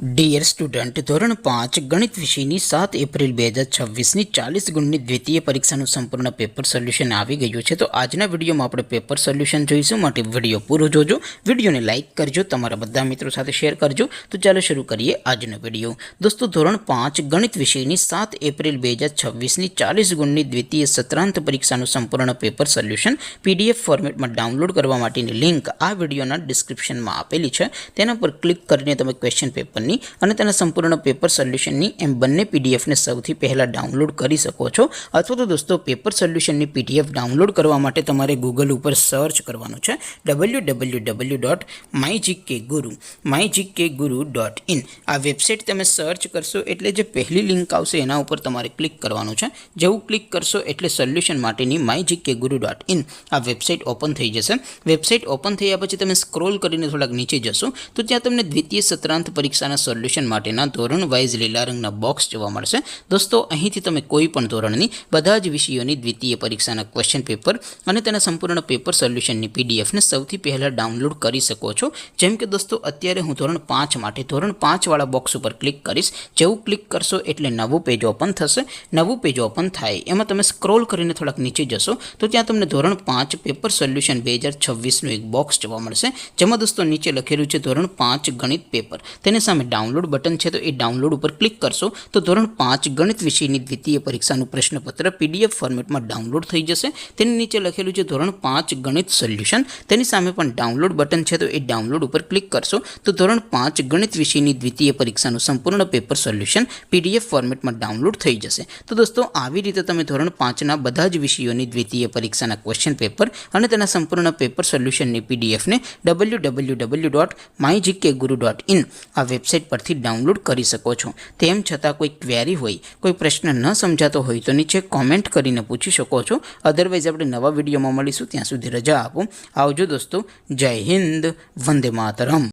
Dear student, ધોરણ 5 ગણિત વિષયની 7 એપ્રિલ 2026ની 40 ગુણની દ્વિતીય પરીક્ષાનું સંપૂર્ણ પેપર સોલ્યુશન આવી ગયું છે। તો આજના વિડીયોમાં આપણે પેપર સોલ્યુશન જોઈશું, માટે વિડીયો પૂરો જોજો, વિડીયોને લાઇક કરજો, તમારા બધા મિત્રો સાથે શેર કરજો। તો ચાલો શરૂ કરીએ આજનો વિડીયો। દોસ્તો, ધોરણ 5 ગણિત વિષયની 7 એપ્રિલ 2026ની 40 ગુણની દ્વિતીય સત્રાંત પરીક્ષાનું સંપૂર્ણ પેપર સોલ્યુશન PDF ફોર્મેટમાં ડાઉનલોડ કરવા માટેની લિંક આ વિડીયોના ડિસ્ક્રિપ્શનમાં આપેલી છે। તેના પર ક્લિક કરીને તમે ક્વેશ્ચન પેપરની અને તેના સંપૂર્ણ પેપર સોલ્યુશનની એમ બંને પીડીએફને સૌથી પહેલાં ડાઉનલોડ કરી શકો છો। અથવા તો દોસ્તો, પેપર સોલ્યુશનની PDF ડાઉનલોડ કરવા માટે તમારે ગૂગલ ઉપર સર્ચ કરવાનું છે www.mygkguru.in। આ વેબસાઇટ તમે સર્ચ કરશો એટલે જે પહેલી લિંક આવશે એના ઉપર તમારે ક્લિક કરવાનું છે। જેવું ક્લિક કરશો એટલે સોલ્યુશન માટેની mygkguru.in આ વેબસાઇટ ઓપન થઈ જશે। વેબસાઇટ ઓપન થયા પછી તમે સ્ક્રોલ કરીને થોડાક નીચે જશો તો ત્યાં તમને દ્વિતીય સત્રાંત પરીક્ષાના સોલ્યુશન માટેના ધોરણ વાઇઝ લીલા રંગના બોક્સ જોવા મળશે। દોસ્તો, અહીંથી તમે કોઈ પણ ધોરણની બધા જ વિષયોની દ્વિતીય પરીક્ષાના ક્વેશ્ચન પેપર અને તેના સંપૂર્ણ પેપર સોલ્યુશનની પીડીએફને સૌથી પહેલાં ડાઉનલોડ કરી શકો છો। જેમ કે દોસ્તો, અત્યારે હું ધોરણ 5 માટે ધોરણ 5 વાળા બોક્સ ઉપર ક્લિક કરીશ। જેવું ક્લિક કરશો એટલે નવું પેજ ઓપન થશે। નવું પેજ ઓપન થાય એમાં તમે સ્ક્રોલ કરીને થોડાક નીચે જશો તો ત્યાં તમને ધોરણ 5 પેપર સોલ્યુશન 2026નું એક બોક્સ જોવા મળશે, જેમાં દોસ્તો નીચે લખેલું છે ધોરણ 5 ગણિત પેપર। તેની સામે ડાઉનલોડ બટન છે, તો એ ડાઉનલોડ ઉપર ક્લિક કરશો તો ધોરણ 5 ગણિત વિષયની દ્વિતીય પરીક્ષાનું પ્રશ્નપત્ર PDF ફોર્મેટમાં ડાઉનલોડ થઈ જશે। તેની નીચે લખેલું છે ધોરણ 5 ગણિત સોલ્યુશન, તેની સામે પણ ડાઉનલોડ બટન છે, તો એ ડાઉનલોડ ઉપર ક્લિક કરશો તો ધોરણ 5 ગણિત વિષયની દ્વિતીય પરીક્ષાનું સંપૂર્ણ પેપર સોલ્યુશન PDF ફોર્મેટમાં ડાઉનલોડ થઈ જશે। તો દોસ્તો, આવી રીતે તમે ધોરણ 5ના બધા જ વિષયોની દ્વિતીય પરીક્ષાના ક્વેશ્ચન પેપર અને તેના સંપૂર્ણ પેપર સોલ્યુશનની PDFને www.mygkguru.in આ વેબસાઇટ પરથી ડાઉનલોડ કરી શકો છો। તેમ છતાં કોઈ ક્વેરી હોય, કોઈ પ્રશ્ન ન સમજાતો હોય તો નીચે કોમેન્ટ કરીને પૂછી શકો છો। અધરવાઇઝ આપણે નવા વિડીયોમાં મળીશું, ત્યાં સુધી રજા આપો। આવજો દોસ્તો, જય હિન્દ, વંદે માતરમ।